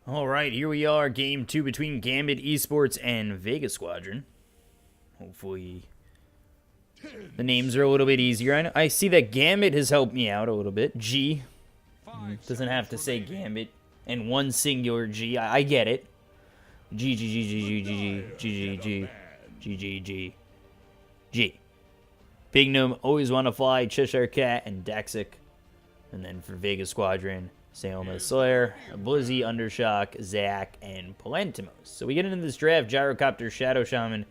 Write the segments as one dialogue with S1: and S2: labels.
S1: Alright, here we are, game 2 between Gambit Esports and Vega Squadron. Hopefully the names are a little bit easier. I see that Gambit has helped me out a little bit. G. Doesn't have to say Gambit and one singular G. I get it. G, G, G, G, G, G, G, G, G, G, G, G, G. Big Gnome, Always Wanna Fly, Cheshire Cat, and Daxic. And then for Vega Squadron, Salma Slayer, Blizzy, Undershock, Zack, and Palentimos. So we get into this draft. Gyrocopter, Shadow Shaman,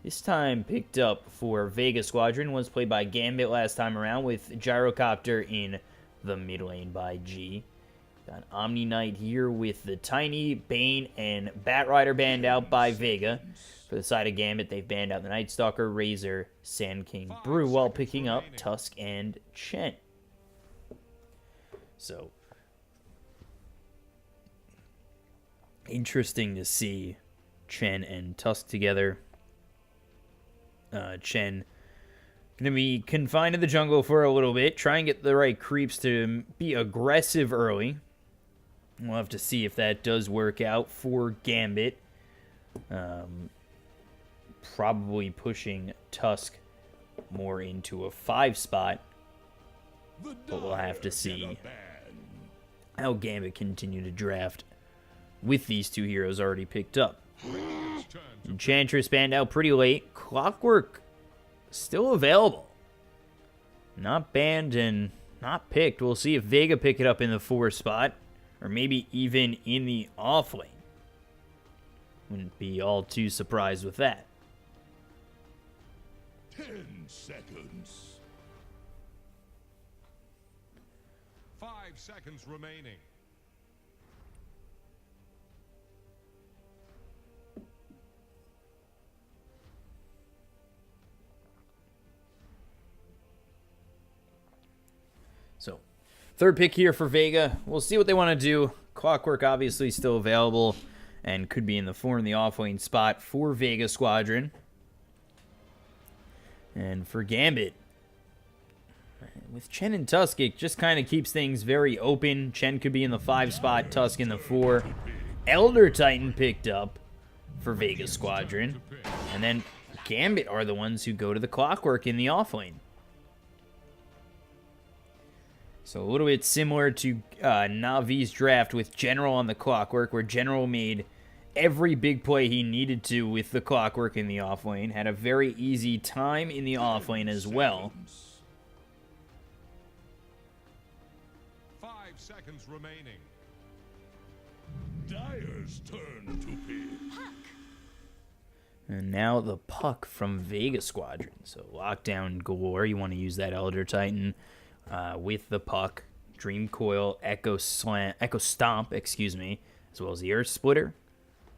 S1: this time picked up for Vega Squadron. Was played by Gambit last time around, with Gyrocopter in the mid lane by G. Got Omni Knight here with the Tiny, Bane, and Batrider banned out by Vega. For the side of Gambit, they've banned out the Night Stalker, Razor, Sand King, Brew, while picking up Tusk and Chen. So interesting to see Chen and Tusk together. Chen going to be confined to the jungle for a little bit. Try and get the right creeps to be aggressive early. We'll have to see if that does work out for Gambit. Probably pushing Tusk more into a 5 spot. But we'll have to see how Gambit continue to draft with these two heroes already picked up. Enchantress banned out pretty late. Clockwork still available. Not banned and not picked. We'll see if Vega pick it up in the 4 spot, or maybe even in the off lane. Wouldn't be all too surprised with that.
S2: 10 seconds. 5 seconds remaining.
S1: So, third pick here for Vega. We'll see what they want to do. Clockwork obviously still available and could be in the 4 in the off-lane spot for Vega Squadron. And for Gambit, with Chen and Tusk, it just kind of keeps things very open. Chen could be in the 5 spot, Tusk in the 4. Elder Titan picked up for Vega Squadron. And then Gambit are the ones who go to the Clockwork in the off-lane. So a little bit similar to Navi's draft with General on the Clockwork, where General made every big play he needed to with the Clockwork in the offlane. Had a very easy time in the offlane as well.
S2: 5 seconds remaining. Dyer's turn to pick.
S1: And now the puck from Vega Squadron. So lockdown galore. You want to use that Elder Titan with the puck. Dream Coil, Echo Stomp, as well as the Earth Splitter.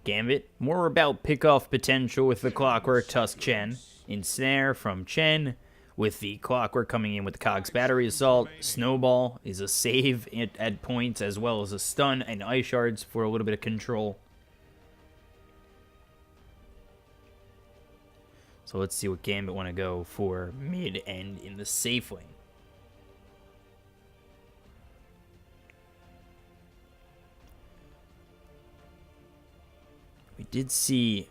S1: Gambit, more about pick-off potential with the Clockwork, Tusk, Chen. Ensnare from Chen, with the Clockwork coming in with the Cogs Battery Assault. Snowball is a save at points, as well as a stun and Ice Shards for a little bit of control. So let's see what Gambit want to go for mid and in the safe lane. We did see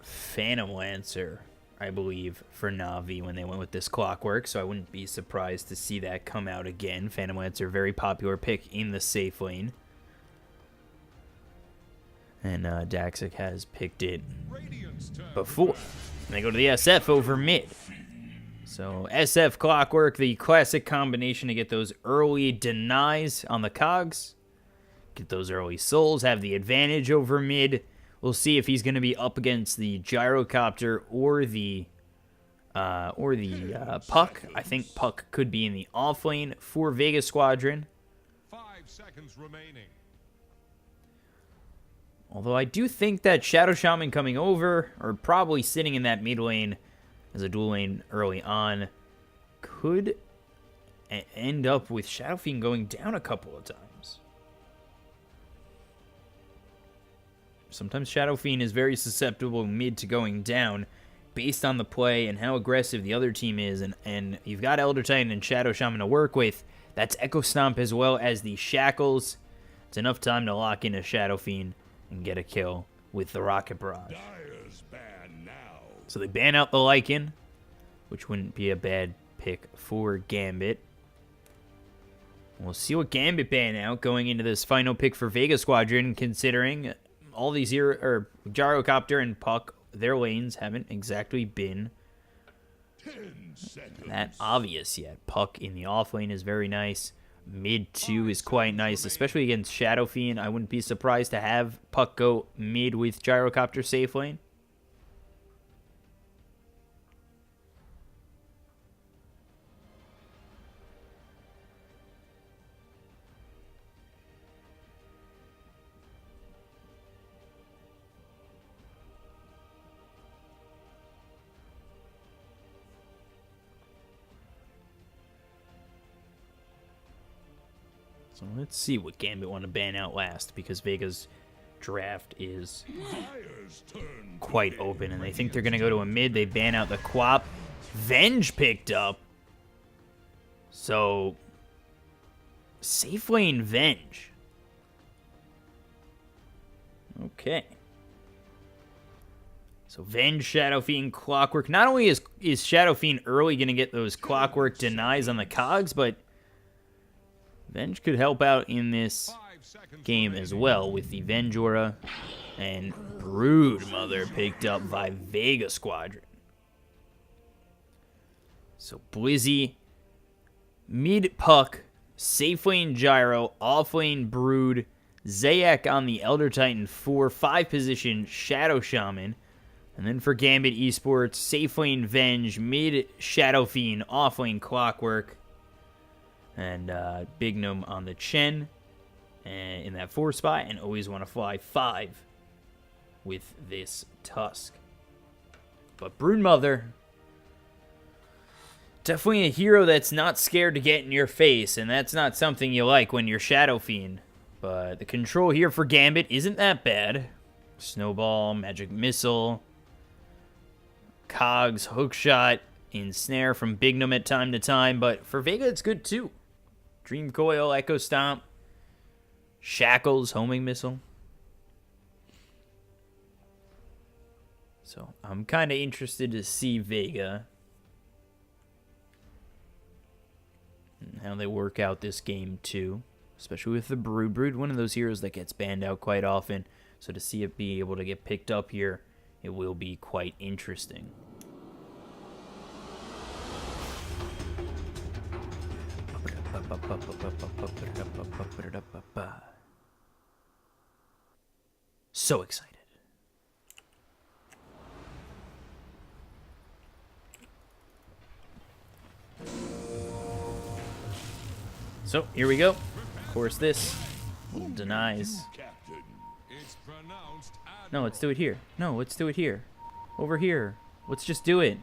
S1: Phantom Lancer, I believe, for Na'Vi when they went with this Clockwork, so I wouldn't be surprised to see that come out again. Phantom Lancer, very popular pick in the safe lane. And Daxic has picked it before. And they go to the SF over mid. So SF Clockwork, the classic combination to get those early denies on the Cogs. Get those early souls, have the advantage over mid. We'll see if he's going to be up against the Gyrocopter or the Puck. I think Puck could be in the off lane for Vega Squadron.
S2: 5 seconds remaining.
S1: Although I do think that Shadow Shaman coming over, or probably sitting in that mid lane as a dual lane early on, could end up with Shadow Fiend going down a couple of times. Sometimes Shadow Fiend is very susceptible mid to going down based on the play and how aggressive the other team is. And you've got Elder Titan and Shadow Shaman to work with. That's Echo Stomp as well as the Shackles. It's enough time to lock in a Shadow Fiend and get a kill with the Rocket Barrage.
S2: Dyer's ban now.
S1: So they ban out the Lycan, which wouldn't be a bad pick for Gambit. We'll see what Gambit ban out going into this final pick for Vega Squadron, considering all these Gyrocopter and Puck, their lanes haven't exactly been
S2: 10 seconds.
S1: that obvious yet. Puck in the off lane is very nice. Mid 2 is quite nice, especially against Shadow Fiend. I wouldn't be surprised to have Puck go mid with Gyrocopter safe lane. So let's see what Gambit want to ban out last, because Vega's draft is
S2: Dyer's turn.
S1: quite open, and they think they're going to go to a mid. They ban out the Quap. Venge picked up. So, safe lane Venge. Okay. So Venge, Shadow Fiend, Clockwork. Not only is Shadow Fiend early going to get those Clockwork denies on the cogs, but Venge could help out in this
S2: 5 seconds
S1: game
S2: remaining.
S1: as well with the Venge Aura, and Brood Mother picked up by Vega Squadron. So Blizzy, mid Puck, safe lane Gyro, off lane Brood, Zayak on the Elder Titan 4-5 position Shadow Shaman, and then for Gambit Esports, safe lane Venge, mid Shadow Fiend, off lane Clockwork, and Big Gnome on the Chen in that 4 spot, and always want to fly 5 with this Tusk. But Broodmother, definitely a hero that's not scared to get in your face, and that's not something you like when you're Shadow Fiend. But the control here for Gambit isn't that bad. Snowball, Magic Missile, Cogs, Hookshot, Ensnare from Big Gnome at time to time, but for Vega it's good too. Dream Coil, Echo Stomp, Shackles, Homing Missile. So I'm kind of interested to see Vega and how they work out this game too, especially with the Brood. Brood, one of those heroes that gets banned out quite often, so to see it be able to get picked up here, it will be quite interesting. So excited. So here we go. Of course, this denies.
S2: Captain. It's pronounced
S1: No, let's do it here. No, let's do it here. Over here. Let's just do it.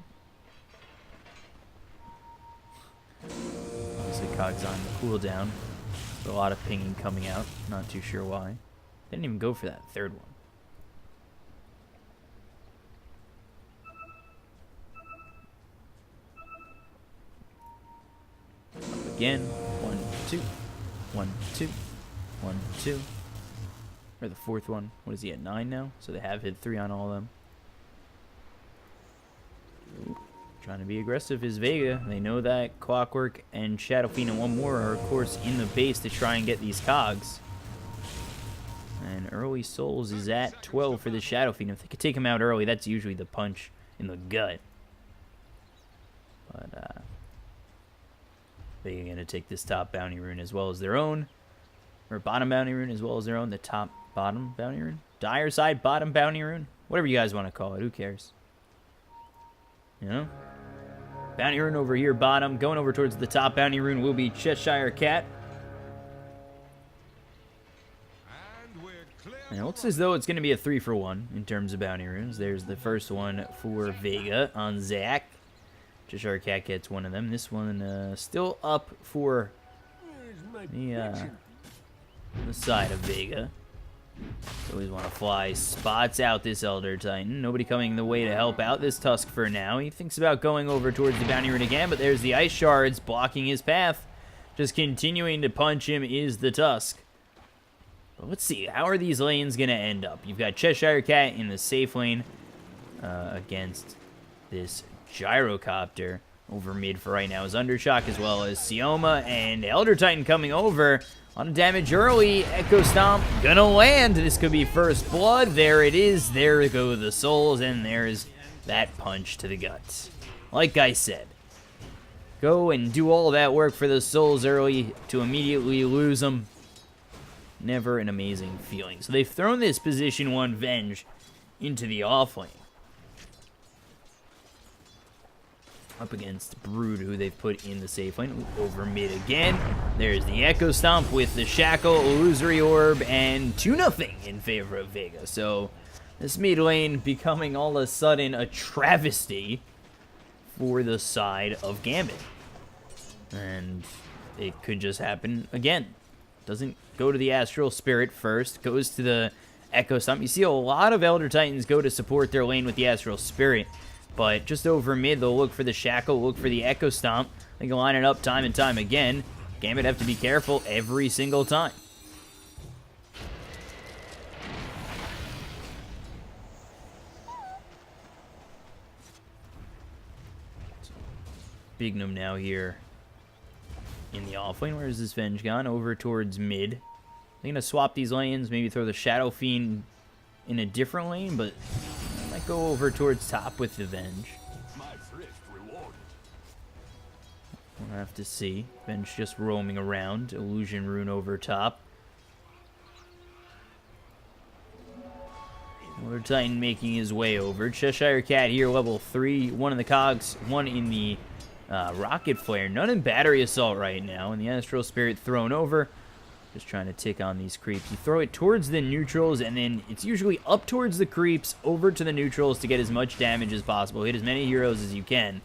S1: Obviously, Cog's on the cooldown. A lot of pinging coming out. Not too sure why. Didn't even go for that third one. Up again. 1, 2. 1, 2. 1, 2. Or the fourth one. What is he at? 9 now? So they have hit 3 on all of them. Ooh. Trying to be aggressive is Vega. They know that Clockwork and Shadow Fiend and one more are, of course, in the base to try and get these cogs. And early souls is at 12 for the Shadow Fiend. If they could take him out early, that's usually the punch in the gut. But, Vega going to take this top bounty rune as well as their own. Or bottom bounty rune as well as their own. The top bottom bounty rune. Dire side bottom bounty rune. Whatever you guys want to call it. Who cares? You know? Bounty rune over here, bottom. Going over towards the top bounty rune will be Cheshire Cat.
S2: And we're clear.
S1: And it looks as though it's going to be a 3-for-1 in terms of bounty runes. There's the first one for Vega on Zac. Cheshire Cat gets one of them. This one still up for the side of Vega. Always want to fly. Spots out this Elder Titan. Nobody coming the way to help out this Tusk for now. He thinks about going over towards the bounty rune again, but there's the Ice Shards blocking his path. Just continuing to punch him is the Tusk. But let's see, how are these lanes going to end up? You've got Cheshire Cat in the safe lane against this Gyrocopter. Over mid for right now is Undershock, as well as Sioma and Elder Titan coming over. On a damage early, Echo Stomp gonna land. This could be first blood. There it is. There go the souls, and there's that punch to the guts. Like I said, go and do all that work for the souls early to immediately lose them. Never an amazing feeling. So they've thrown this position 1 Venge into the off lane. Up against Brood, who they've put in the safe lane. Over mid again. There's the Echo Stomp with the Shackle, Illusory Orb, and 2-0 in favor of Vega. So this mid lane becoming all of a sudden a travesty for the side of Gambit. And it could just happen again. Doesn't go to the Astral Spirit first. Goes to the Echo Stomp. You see a lot of Elder Titans go to support their lane with the Astral Spirit. But just over mid, they'll look for the Shackle, look for the Echo Stomp. They can line it up time and time again. Gambit have to be careful every single time. Bignum now here in the off lane. Where is this Venge gone? Over towards mid. They're going to swap these lanes, maybe throw the Shadow Fiend in a different lane, but might go over towards top with the Venge. We'll have to see. Venge just roaming around. Illusion Rune over top. Elder Titan making his way over. Cheshire Cat here, level 3. 1 in the Cogs, 1 in the Rocket Flare. None in Battery Assault right now. And the Astral Spirit thrown over. Just trying to tick on these creeps. You throw it towards the neutrals, and then it's usually up towards the creeps, over to the neutrals to get as much damage as possible. Hit as many heroes as you can.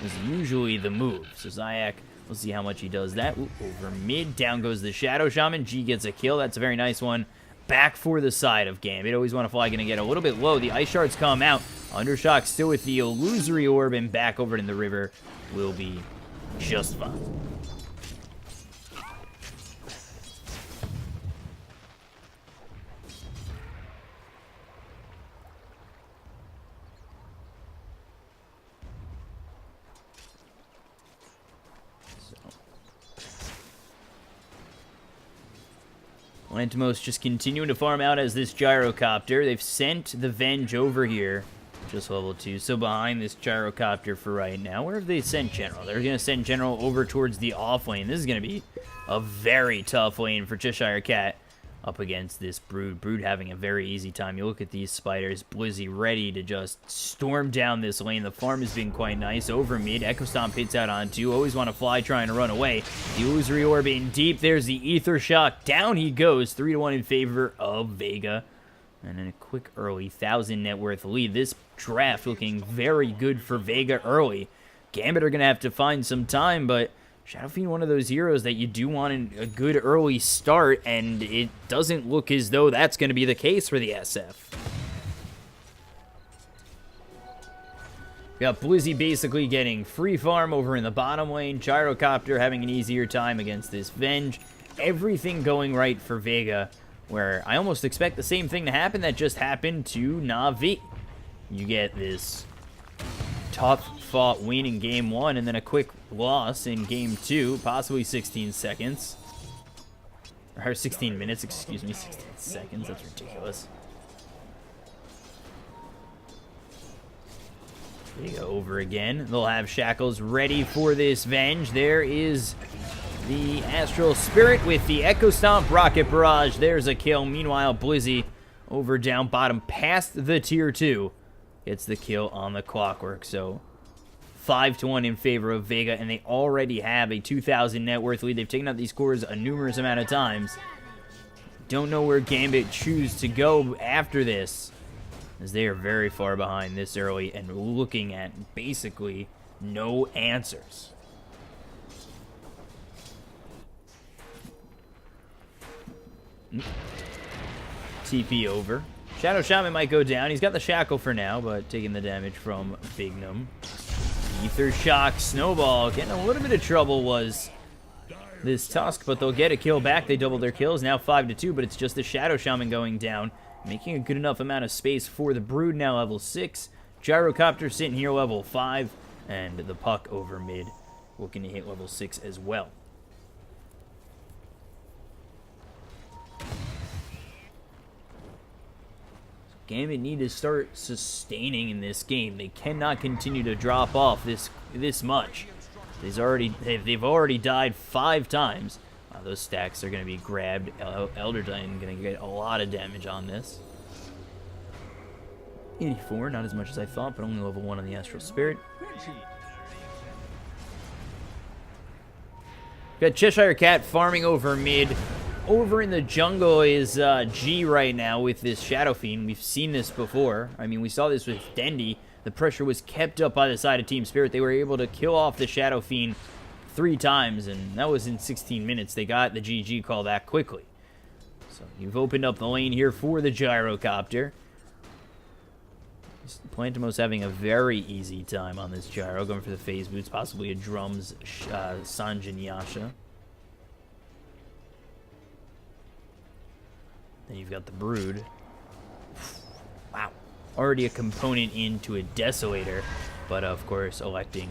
S1: Is usually the move. So Zayak, we'll see how much he does that. Ooh, over mid, down goes the Shadow Shaman. G gets a kill. That's a very nice one. Back for the side of Gambit. Always want to fly. Going to get a little bit low. The Ice Shards come out. Undershock still with the Illusory Orb, and back over in the river will be just fine. Lantimos just continuing to farm out as this Gyrocopter. They've sent the Venge over here, just level 2. So behind this Gyrocopter for right now. Where have they sent General? They're going to send General over towards the off lane. This is going to be a very tough lane for Cheshire Cat up against this Brood. Brood having a very easy time. You look at these spiders. Blizzy ready to just storm down this lane. The farm has been quite nice. Over mid. Echo Stomp hits out on 2. Always want to fly, trying to run away. The Illusory Orb in deep. There's the Ether Shock. Down he goes. 3-1 in favor of Vega. And then a quick early 1,000 net worth lead. This draft looking very good for Vega early. Gambit are going to have to find some time, but Shadow Fiend, one of those heroes that you do want a good early start, and it doesn't look as though that's going to be the case for the SF. We got Blizzy basically getting free farm over in the bottom lane. Gyrocopter having an easier time against this Venge. Everything going right for Vega, where I almost expect the same thing to happen that just happened to Na'Vi. You get this tough-fought win in Game 1, and then a quick loss in Game 2, possibly 16 seconds. Or 16 minutes, excuse me, 16 seconds, that's ridiculous. There you go, over again. They'll have Shackles ready for this Venge. There is the Astral Spirit with the Echo Stomp, Rocket Barrage. There's a kill. Meanwhile, Blizzy over down bottom past the Tier 2. Gets the kill on the Clockwork. So 5-1 in favor of Vega, and they already have a 2,000 net worth lead. They've taken out these cores a numerous amount of times. Don't know where Gambit choose to go after this, as they are very far behind this early and looking at basically no answers. TP over. Shadow Shaman might go down. He's got the Shackle for now, but taking the damage from Bignum. Ether Shock, Snowball, getting a little bit of trouble was this Tusk, but they'll get a kill back. They double their kills, now 5-2, but it's just the Shadow Shaman going down, making a good enough amount of space for the Brood, now level 6. Gyrocopter sitting here level 5, and the Puck over mid looking to hit level 6 as well. Gambit need to start sustaining in this game. They cannot continue to drop off this much. They've already died 5 times. Those stacks are going to be grabbed. Elder Titan going to get a lot of damage on this. 84, not as much as I thought, but only level 1 on the Astral Spirit. Got Cheshire Cat farming over mid. Over in the jungle is G right now with this Shadow Fiend. We've seen this before. I mean, we saw this with Dendi. The pressure was kept up by the side of Team Spirit. They were able to kill off the Shadow Fiend 3 times, and that was in 16 minutes. They got the GG call that quickly. So you've opened up the lane here for the Gyrocopter. Plantimos having a very easy time on this Gyro, going for the phase boots, possibly a Drums Sanjin Yasha. Then you've got the Brood. Wow. Already a component into a Desolator, but of course electing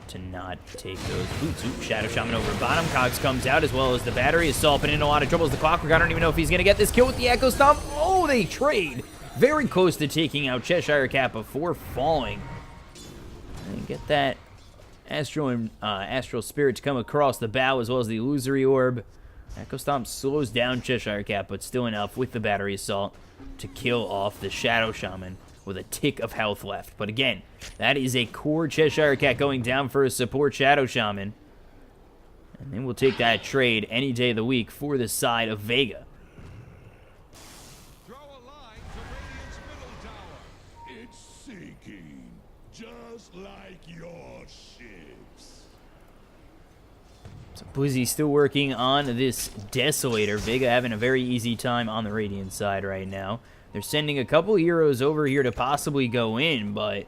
S1: to not take those boots. Ooh, Shadow Shaman over bottom. Cogs comes out as well as the Battery Assault, but in a lot of trouble as the Clockwork. I don't even know if he's going to get this kill with the Echo Stomp. Oh, they trade. Very close to taking out Cheshire Cat before falling. And get that Astral Spirit to come across the bow as well as the Illusory Orb. Echo Stomp slows down Cheshire Cat, but still enough with the Battery Assault to kill off the Shadow Shaman with a tick of health left. But again, that is a core Cheshire Cat going down for a support Shadow Shaman. And then we'll take that trade any day of the week for the side of Vega.
S2: Throw a line to Radiant's middle tower. It's sinking, just like your ships.
S1: So Blizzy still working on this Desolator. Vega having a very easy time on the Radiant side right now. They're sending a couple heroes over here to possibly go in, but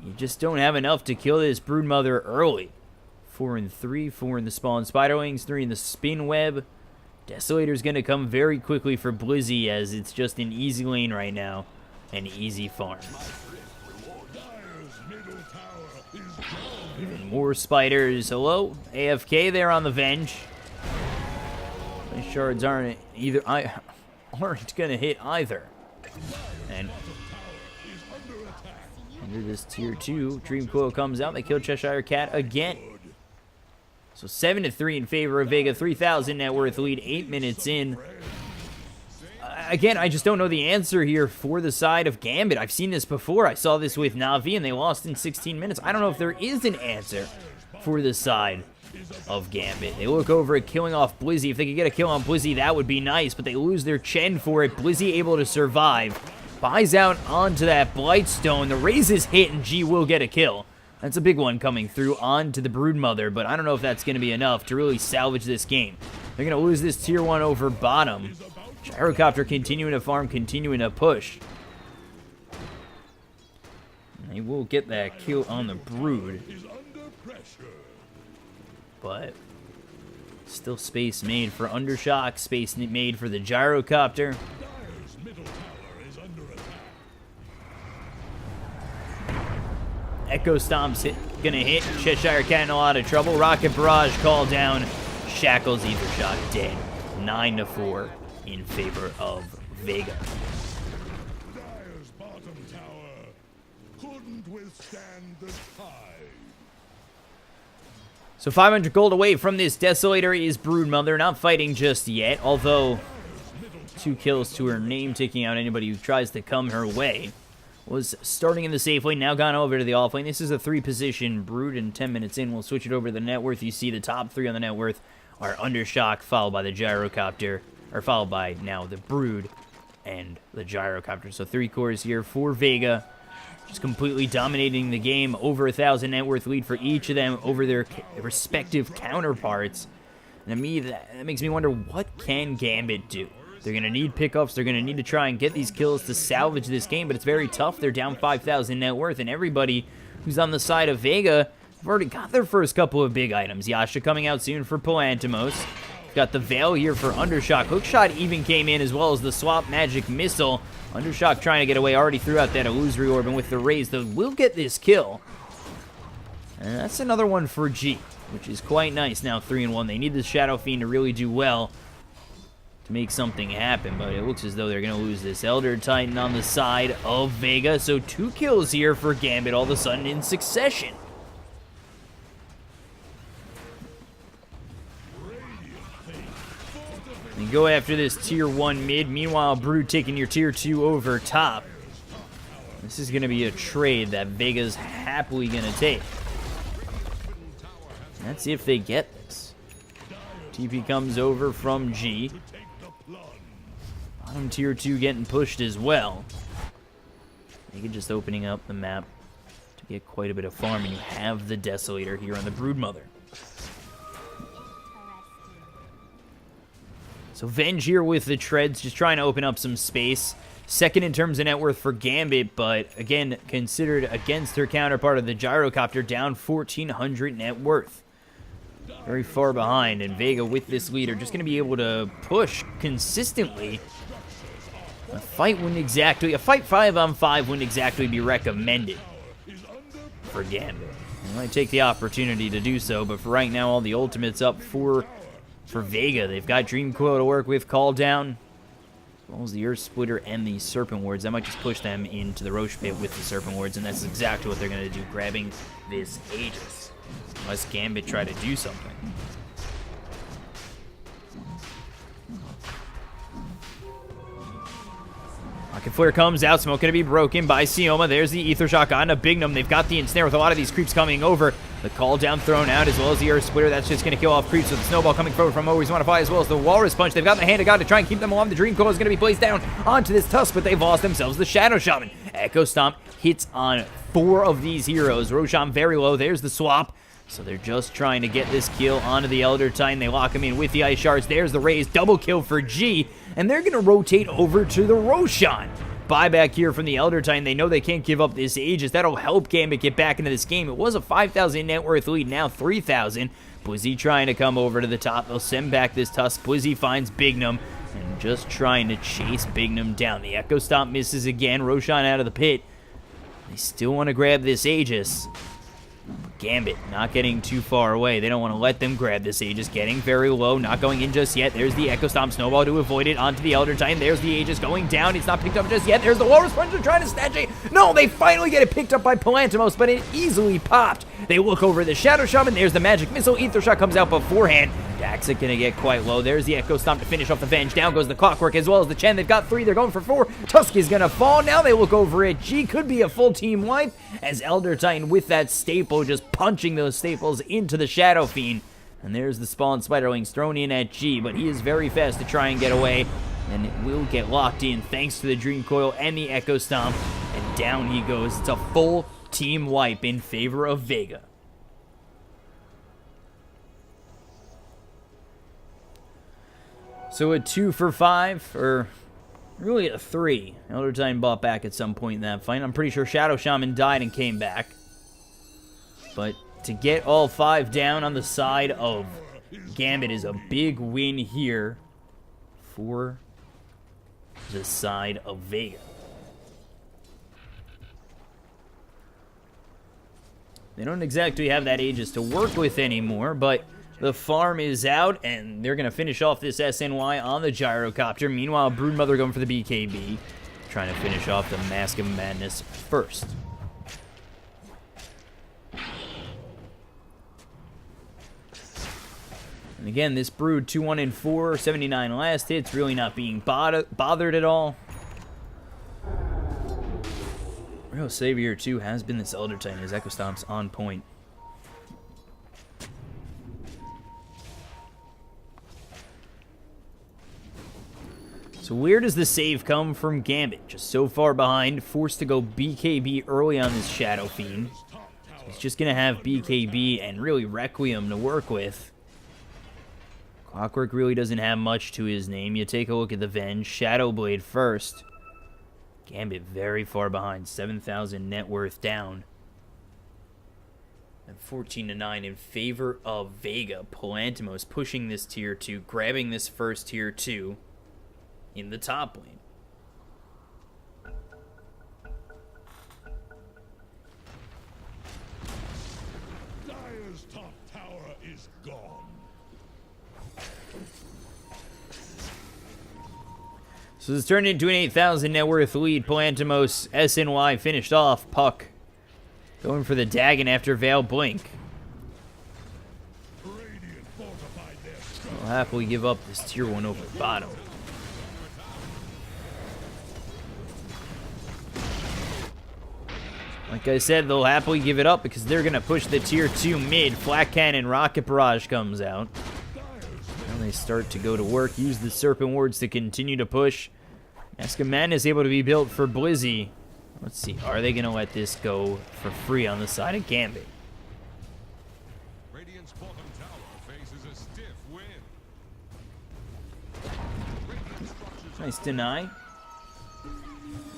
S1: you just don't have enough to kill this Broodmother early. 4 and 3, 4 in the Spawn Spiderwings, 3 in the Spin Web. Desolator's going to come very quickly for Blizzy as it's just an easy lane right now. An easy farm. Even more spiders. Hello? AFK there on the Venge. My shards aren't going to hit either. And under this tier 2, Dream Coil comes out. They kill Cheshire Cat again. So 7-3 in favor of Vega. 3,000 net worth lead, 8 minutes in. Again, I just don't know the answer here for the side of Gambit. I've seen this before. I saw this with Na'Vi, and they lost in 16 minutes. I don't know if there is an answer for the side of Gambit. They look over at killing off Blizzy. If they could get a kill on Blizzy, that would be nice, but they lose their Chen for it. Blizzy able to survive. Buys out onto that Blightstone. The raise is hit, and G will get a kill. That's a big one coming through onto the Broodmother, but I don't know if that's going to be enough to really salvage this game. They're going to lose this tier 1 over bottom. Gyrocopter continuing to farm, continuing to push. And they will get that kill on the Brood. But still space made for Undershock, space made for the Gyrocopter. Echo Stomp's gonna hit. Cheshire Cat in a lot of trouble. Rocket Barrage called down. Shackles Ether Shock dead. 9-4 in favor of Vega.
S2: Dire's bottom tower couldn't withstand the tide.
S1: So 500 gold away from this Desolator is Broodmother. Not fighting just yet, although 2 kills to her name, taking out anybody who tries to come her way. Was starting in the safe lane, now gone over to the off lane. This is a 3-position Brood, and 10 minutes in, we'll switch it over to the net worth. You see the top 3 on the net worth are Undershock, followed by the Gyrocopter, or followed by now the Brood and the Gyrocopter. So 3 cores here for Vega, just completely dominating the game. Over 1,000 net worth lead for each of them over their respective counterparts. And to me, that makes me wonder, what can Gambit do? They're going to need pickups. They're going to need to try and get these kills to salvage this game, but it's very tough. They're down 5,000 net worth, and everybody who's on the side of Vega, They've already got their first couple of big items. Yasha coming out soon for Palantimos. Got the Veil here for Undershock. Hookshot even came in, as well as the Swap Magic Missile. Undershock trying to get away, already threw out that Illusory Orb, and with the raise, they will get this kill. And that's another one for G, which is quite nice now, 3-1. They need the Shadow Fiend to really do well to make something happen, but it looks as though they're going to lose this Elder Titan on the side of Vega. So 2 kills here for Gambit all of a sudden in succession. And go after this tier 1 mid. Meanwhile, Brood taking your tier 2 over top. This is going to be a trade that Vega's happily going to take. Let's see if they get this. TP comes over from G. Bottom tier 2 getting pushed as well. Vega just opening up the map to get quite a bit of farm, and you have the Desolator here on the Broodmother. So Venge here with the Treads, just trying to open up some space. Second in terms of net worth for Gambit, but again, considered against her counterpart of the Gyrocopter, down 1,400 net worth. Very far behind, and Vega with this leader just going to be able to push consistently. A fight 5-on-5 wouldn't exactly be recommended for Gambit. They might take the opportunity to do so, but for right now, all the ultimates up for Vega. They've got Dream Coil to work with, Call Down, as well as the Earth Splitter and the Serpent Wards. That might just push them into the Roche Pit with the Serpent Wards, and that's exactly what they're going to do, grabbing this Aegis. Unless Gambit try to do something. Rocket Flare comes out. Smoke going to be broken by Sioma. There's the Ether Shock on a Bignum. They've got the Ensnare with a lot of these creeps coming over. The Call Down thrown out, as well as the Earth Splitter. That's just going to kill off creeps with the Snowball coming forward from Always Modify, as well as the Walrus Punch. They've got the Hand of God to try and keep them alive. The Dream Coil is going to be placed down onto this Tusk, but they've lost themselves the Shadow Shaman. Echo Stomp hits on 4 of these heroes. Roshan very low. There's the swap. So they're just trying to get this kill onto the Elder Titan. They lock him in with the Ice Shards. There's the raise. Double kill for G. And they're going to rotate over to the Roshan. Buyback here from the Elder Titan. They know they can't give up this Aegis. That'll help Gambit get back into this game. It was a 5,000 net worth lead, now 3,000. Blizzy trying to come over to the top. They'll send back this Tusk. Blizzy finds Bignum and just trying to chase Bignum down. The Echo Stomp misses again. Roshan out of the pit. They still want to grab this Aegis. Gambit not getting too far away. They don't want to let them grab this Aegis. Getting very low, not going in just yet. There's the Echo Stomp Snowball to avoid it onto the Elder Titan. There's the Aegis going down. It's not picked up just yet. There's the Walrus Punch trying to snatch it. No, they finally get it picked up by Palantimos, but it easily popped. They look over the Shadow Shaman. There's the Magic Missile. Ether Shot comes out beforehand. Daxik gonna get quite low. There's the Echo Stomp to finish off the Venge. Down goes the Clockwork as well as the Chen. They've got 3. They're going for 4. Tusk is gonna fall. Now they look over it. G could be a full team wipe as Elder Titan with that staple just punching those staples into the Shadow Fiend. And there's the Spawn Spiderlings thrown in at G, but he is very fast to try and get away. And it will get locked in thanks to the Dream Coil and the Echo Stomp. And down he goes. It's a full team wipe in favor of Vega. So a 2 for 5, or really a 3. Elder Titan bought back at some point in that fight. I'm pretty sure Shadow Shaman died and came back. But to get all 5 down on the side of Gambit is a big win here for the side of Vega. They don't exactly have that Aegis to work with anymore, but the farm is out, and they're going to finish off this SNY on the Gyrocopter. Meanwhile, Broodmother going for the BKB, trying to finish off the Mask of Madness first. And again, this Brood 2-1-4, 79 last hits, really not being bothered at all. Real savior too has been this Elder Titan. His Echo Stomp's on point. So where does the save come from Gambit? Just so far behind, forced to go BKB early on this Shadow Fiend. So he's just going to have BKB and really Requiem to work with. Clockwork really doesn't have much to his name. You take a look at the Venge. Shadow Blade first. Gambit very far behind, 7,000 net worth down. And 14-9 in favor of Vega. Palantimos pushing this tier 2, grabbing this first tier 2 in the top lane.
S2: Dire's top tower is gone.
S1: So it's turned into an 8,000 net worth lead. Palantimos, SNY finished off. Puck going for the Dagon after Veil Blink.
S2: Radiant fortified their strength.
S1: We'll happily give up this tier 1 over bottom. Like I said, they'll happily give it up because they're going to push the tier 2 mid. Flak Cannon, Rocket Barrage comes out. And they start to go to work. Use the Serpent Wards to continue to push. Mask of Madness able to be built for Blizzy. Let's see, are they going to let this go for free on the side of Gambit?
S3: Radiant's bottom tower faces a stiff wind.
S1: Nice deny.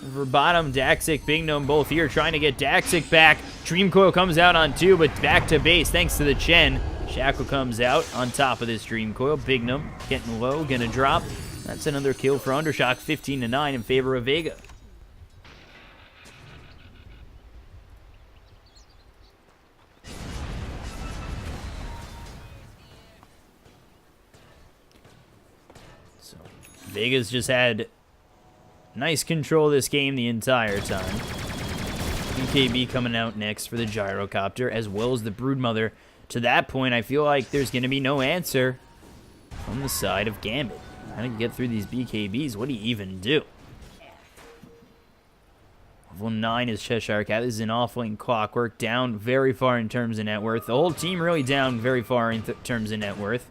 S1: Over bottom, Daxic, Big Gnome both here trying to get Daxic back. Dream Coil comes out on 2, but back to base thanks to the Chen. Shackle comes out on top of this Dream Coil. Big Gnome getting low, gonna drop. That's another kill for Undershock, 15-9 in favor of Vega. So Vega's just had nice control of this game the entire time. BKB coming out next for the Gyrocopter, as well as the Broodmother. To that point, I feel like there's going to be no answer from the side of Gambit. How do you get through these BKBs? What do you even do? Level 9 is Cheshire Cat. This is an off-lane Clockwork, down very far in terms of net worth. The whole team really down very far in terms of net worth.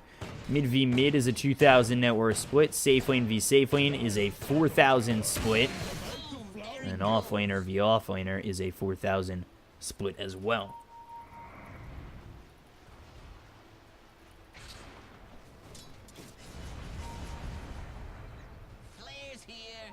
S1: Mid v mid is a 2,000 net worth split. Safe lane v safe lane is a 4,000 split. And offlaner v offlaner is a 4,000 split as well.
S4: Flares here.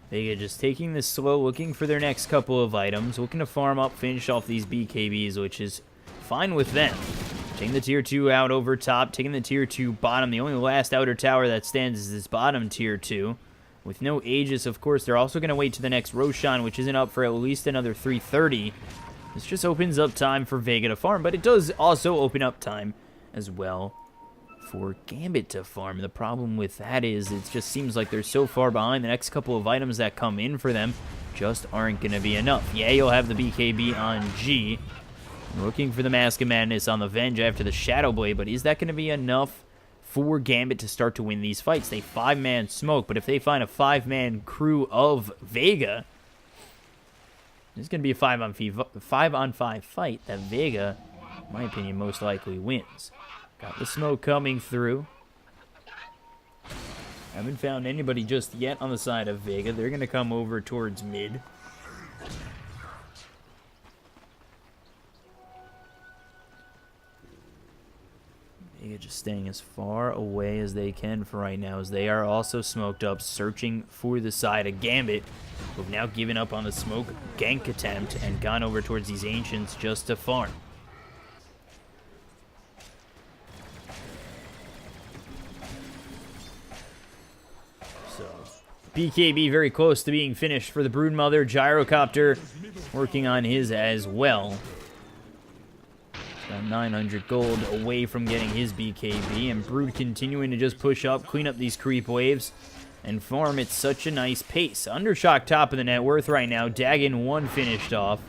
S1: Vega just taking this slow, looking for their next couple of items, looking to farm up, finish off these BKBs, which is fine with them. Taking the tier 2 out over top, taking the tier 2 bottom. The only last outer tower that stands is this bottom tier 2. With no Aegis, of course, they're also going to wait to the next Roshan, which isn't up for at least another 330. This just opens up time for Vega to farm, but it does also open up time as well for Gambit to farm. The problem with that is it just seems like they're so far behind. The next couple of items that come in for them just aren't going to be enough. Yeah, you'll have the BKB on G. Looking for the Mask of Madness on the Venge after the Shadow Blade, but is that going to be enough for Gambit to start to win these fights? They 5-man smoke, but if they find a 5-man crew of Vega, this is going to be a 5-on-5 fight that Vega, in my opinion, most likely wins. Got the smoke coming through. Haven't found anybody just yet on the side of Vega. They're going to come over towards mid. Vega just staying as far away as they can for right now, as they are also smoked up, searching for the side of Gambit, who've now given up on the smoke gank attempt and gone over towards these Ancients just to farm. BKB very close to being finished for the Broodmother. Gyrocopter working on his as well. Got 900 gold away from getting his BKB. And Brood continuing to just push up, clean up these creep waves, and farm at such a nice pace. Undershock top of the net worth right now. Dagon 1 finished off.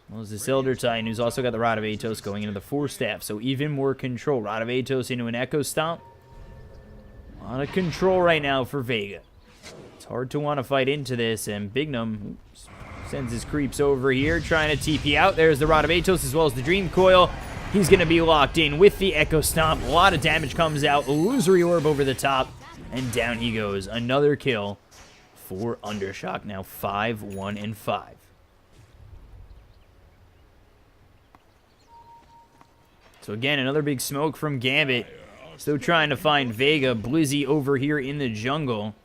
S1: Well, as this Elder Titan, who's also got the Rod of Atos going into the 4-staff. So even more control. Rod of Atos into an Echo Stomp. A lot of control right now for Vega. It's hard to want to fight into this, and Big Gnome sends his creeps over here, trying to TP out. There's the Rod of Atos as well as the Dream Coil. He's going to be locked in with the Echo Stomp. A lot of damage comes out. Illusory Orb over the top, and down he goes. Another kill for Undershock. Now 5-1-5. So again, another big smoke from Gambit. Still trying to find Vega. Blizzy over here in the jungle.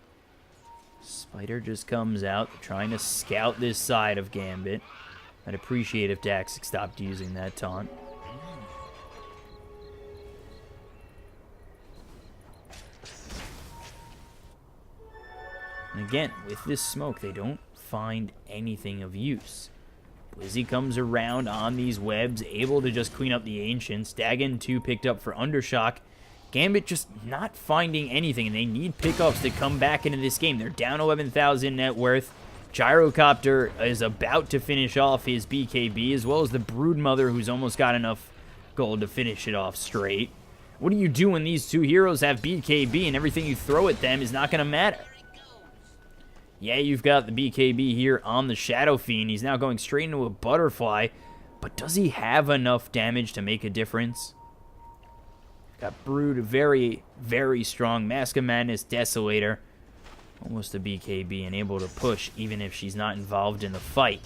S1: Spider just comes out, trying to scout this side of Gambit. I'd appreciate if Daxic stopped using that taunt. And again, with this smoke, they don't find anything of use. Blizzy comes around on these webs, able to just clean up the Ancients. Dagon 2 picked up for Undershock. Gambit just not finding anything, and they need pickups to come back into this game. They're down 11,000 net worth. Gyrocopter is about to finish off his BKB, as well as the Broodmother, who's almost got enough gold to finish it off straight. What do you do when these two heroes have BKB and everything you throw at them is not going to matter? Yeah, you've got the BKB here on the Shadow Fiend. He's now going straight into a Butterfly, but does he have enough damage to make a difference? Got Brood, very, very strong. Mask of Madness, Desolator. Almost a BKB and able to push even if she's not involved in the fight.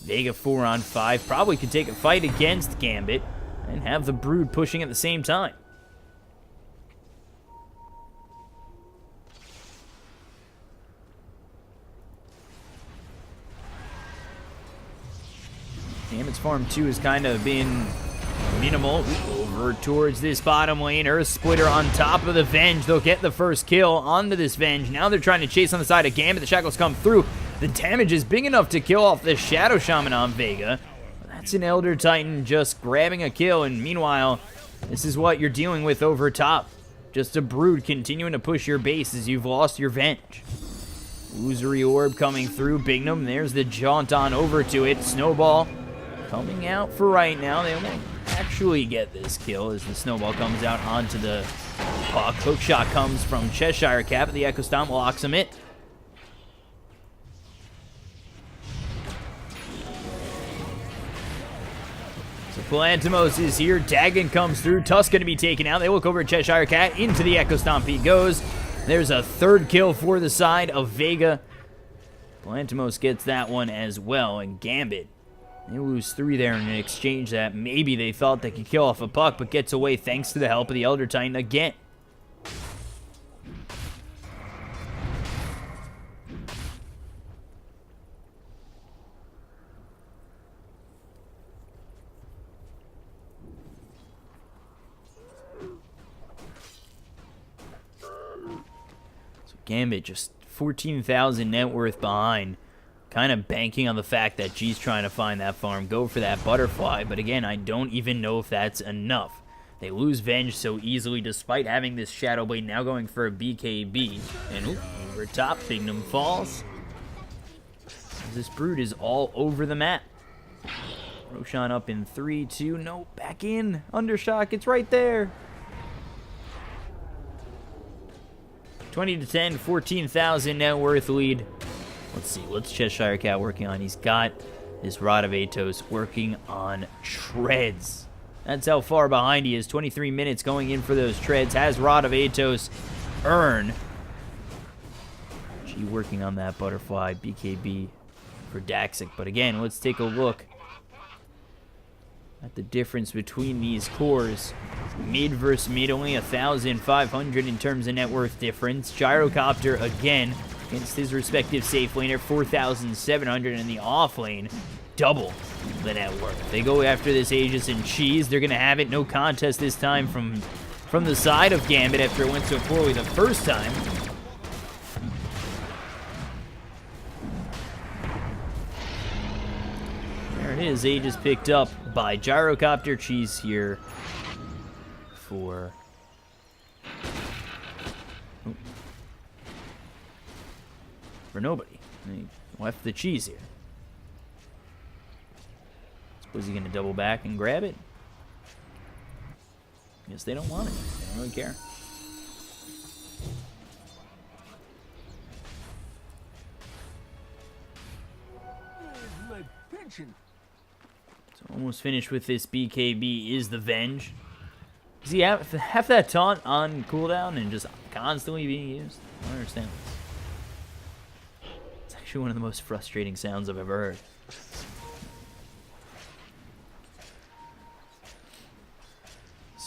S1: Vega 4 on 5. Probably could take a fight against Gambit and have the Brood pushing at the same time. Gambit's farm 2 has kind of been minimal. Over towards this bottom lane. Earth Splitter on top of the Venge. They'll get the first kill onto this Venge. Now they're trying to chase on the side of Gambit. The Shackles come through. The damage is big enough to kill off the Shadow Shaman on Vega. That's an Elder Titan just grabbing a kill. And meanwhile, this is what you're dealing with over top. Just a Brood continuing to push your base as you've lost your Venge. Illusory Orb coming through. Bignum, there's the jaunt on over to it. Snowball coming out for right now. They won't actually get this kill as the Snowball comes out onto the puck. Hookshot comes from Cheshire Cat. The Echo Stomp locks him it. So Palantimos is here. Dagon comes through. Tusk going to be taken out. They look over at Cheshire Cat. Into the Echo Stomp he goes. There's a third kill for the side of Vega. Palantimos gets that one as well. And Gambit, they lose 3 there in an exchange that maybe they thought they could kill off a puck, but gets away thanks to the help of the Elder Titan again. So Gambit just 14,000 net worth behind. Kind of banking on the fact that G's trying to find that farm, go for that Butterfly, but again, I don't even know if that's enough. They lose Venge so easily despite having this Shadow Blade, now going for a BKB. And over top, Bignum falls. This Brood is all over the map. Roshan up in 3, 2, no, back in. Undershock, it's right there. 20 to 10, 14,000 net worth lead. Let's see, what's Cheshire Cat working on? He's got this Rod of Atos working on treads. That's how far behind he is. 23 minutes going in for those treads. Has Rod of Atos earn. G working on that Butterfly BKB for Daxic. But again, let's take a look at the difference between these cores. Mid versus mid, only 1,500 in terms of net worth difference. Gyrocopter again against his respective safe laner, 4,700 in the off lane, double the net worth. They go after this Aegis and Cheese. They're going to have it. No contest this time from the side of Gambit after it went so poorly the first time. There it is. Aegis picked up by Gyrocopter. Cheese here for... for nobody. They left the Cheese here. Suppose he's going to double back and grab it. Guess they don't want it. They don't really care.
S4: My pension.
S1: So almost finished with this BKB is the Venge. Does he have that taunt on cooldown and just constantly being used? I don't understand this. It's actually one of the most frustrating sounds I've ever heard.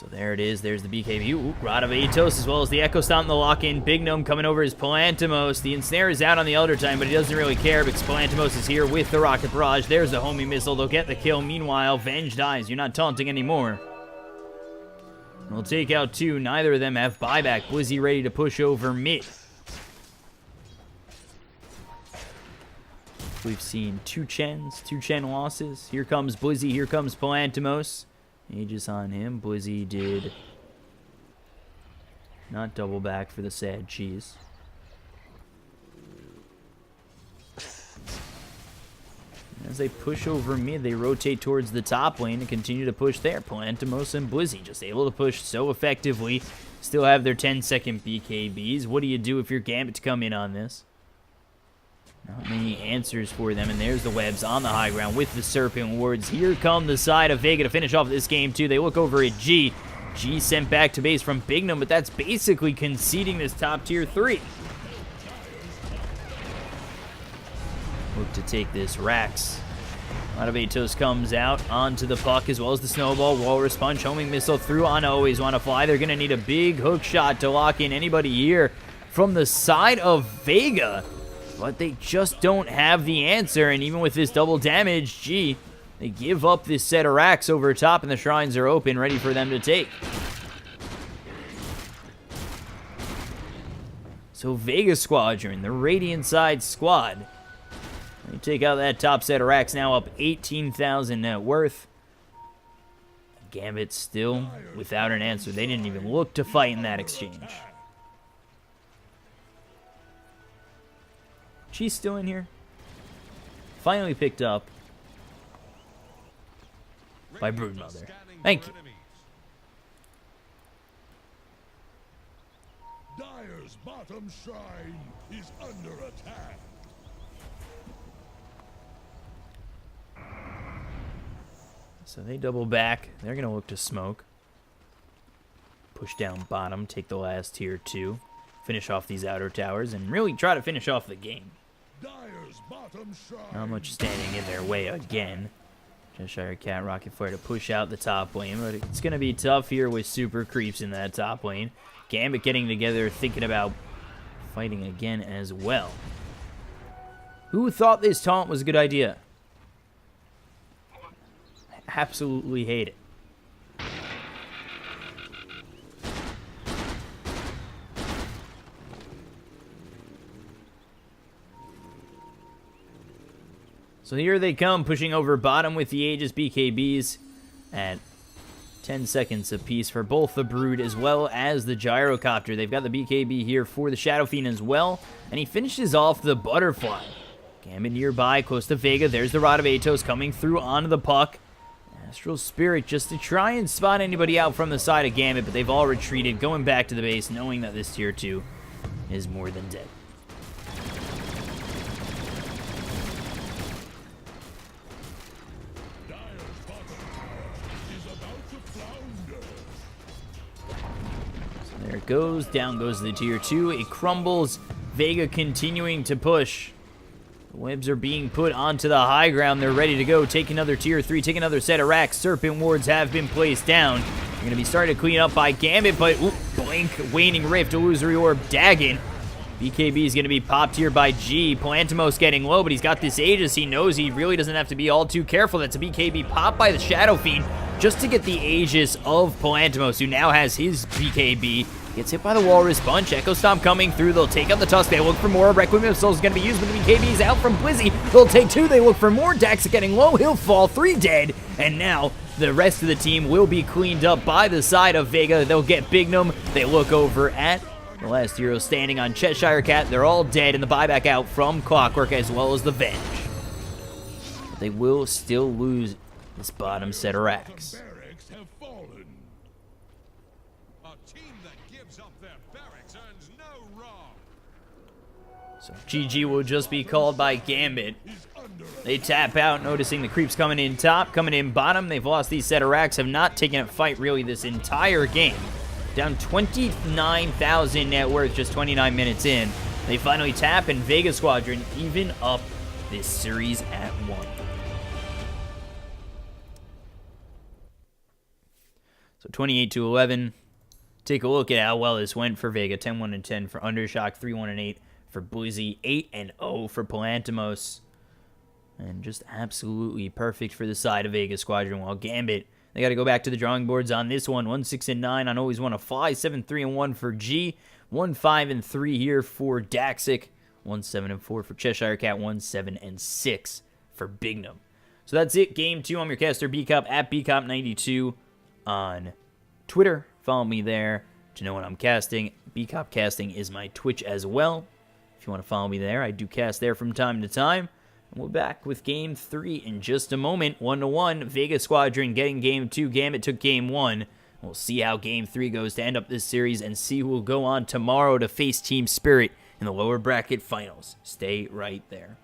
S1: So there it is. There's the BKB. Ooh, Rod of Atos as well as the Echo Stomp and the lock-in. Big Gnome coming over is Palantimos. The Ensnare is out on the Elder Time, but he doesn't really care because Palantimos is here with the Rocket Barrage. There's the homing missile. They'll get the kill. Meanwhile, Venge dies. You're not taunting anymore. We'll take out 2. Neither of them have buyback. Blizzy ready to push over mid. We've seen 2 Chen losses. Here comes Blizzy. Here comes Palantimos. Aegis on him. Blizzy did not double back for the sad cheese. As they push over mid, they rotate towards the top lane and continue to push there. Palantimos and Blizzy just able to push so effectively. Still have their 10-second BKBs. What do you do if you're Gambit to come in on this? Not many answers for them, and there's the webs on the high ground with the Serpent Wards. Here come the side of Vega to finish off this game, too. They look over at G. G sent back to base from Big Gnome, but that's basically conceding this top tier 3. Look to take this Rax. A lot of Atos comes out onto the puck as well as the snowball. Walrus punch, homing missile through on Always Wanna Fly. They're going to need a big hook shot to lock in anybody here from the side of Vega. But they just don't have the answer, and even with this double damage, gee, they give up this set of racks over top, and the shrines are open, ready for them to take. So Vega Squadron, the Radiant side squad, they take out that top set of racks, now up 18,000 net worth. Gambit still without an answer. They didn't even look to fight in that exchange. She's still in here. Finally picked up by Broodmother. Thank you.
S2: Dire's bottom shrine is under attack.
S1: So they double back. They're going to look to smoke. Push down bottom, take the last tier 2. Finish off these outer towers and really try to finish off the game.
S2: Dire's bottom shrine.
S1: Not much standing in their way again. Cheshire Cat, Rocket Flare to push out the top lane, but it's going to be tough here with super creeps in that top lane. Gambit getting together, thinking about fighting again as well. Who thought this taunt was a good idea? I absolutely hate it. So here they come, pushing over bottom with the Aegis BKBs at 10 seconds apiece for both the Brood as well as the Gyrocopter. They've got the BKB here for the Shadow Fiend as well, and he finishes off the Butterfly. Gambit nearby, close to Vega. There's the Rod of Atos coming through onto the puck. Astral Spirit just to try and spot anybody out from the side of Gambit, but they've all retreated, going back to the base, knowing that this tier 2 is more than dead. There it goes. Down goes the tier 2. It crumbles. Vega continuing to push. The webs are being put onto the high ground. They're ready to go. Take another tier 3. Take another set of racks. Serpent Wards have been placed down. They're going to be started to clean up by Gambit, but blink, Waning Rift, Illusory Orb, Dagon. BKB is going to be popped here by G. Palantimos getting low, but he's got this Aegis. He knows he really doesn't have to be all too careful. That's a BKB popped by the Shadow Fiend just to get the Aegis of Palantimos, who now has his BKB. Gets hit by the Walrus Punch. Echo Stomp coming through. They'll take out the Tusk. They look for more. Requiem of Souls is going to be used, but the BKB is out from Blizzy. They'll take 2. They look for more. Dax getting low. He'll fall. 3 dead. And now the rest of the team will be cleaned up by the side of Vega. They'll get Big Gnome. They look over at the last hero standing on Cheshire Cat. They're all dead, and the buyback out from Clockwork as well as the Venge. But they will still lose this bottom set of racks.
S2: Barracks have fallen.
S3: A team that gives up their barracks earns no wrong.
S1: So GG will just be called by Gambit. They tap out, noticing the creeps coming in top, coming in bottom. They've lost these set of racks, have not taken a fight really this entire game. Down 29,000 net worth just 29 minutes in. They finally tap, and Vega Squadron even up this series at 1. So 28-11. Take a look at how well this went for Vega. 10-1-10 for Undershock. 3-1-8 for Boise. 8-0 for Palantimos. And just absolutely perfect for the side of Vega Squadron. While Gambit, they got to go back to the drawing boards on this one. 1-6-9 on Always Wanna Fly. 7-3-1 for G. 1-5-3 here for Daxic. 1-7-4 for Cheshire Cat. 1-7-6 for Bignum. So that's it. Game 2. I'm your caster, BCop, at BCop92 on Twitter. Follow me there to know when I'm casting. BCop Casting is my Twitch as well. If you want to follow me there, I do cast there from time to time. And we're back with Game 3 in just a moment. 1-1. Vega Squadron getting Game 2. Gambit took Game 1. We'll see how Game 3 goes to end up this series and see who will go on tomorrow to face Team Spirit in the lower bracket finals. Stay right there.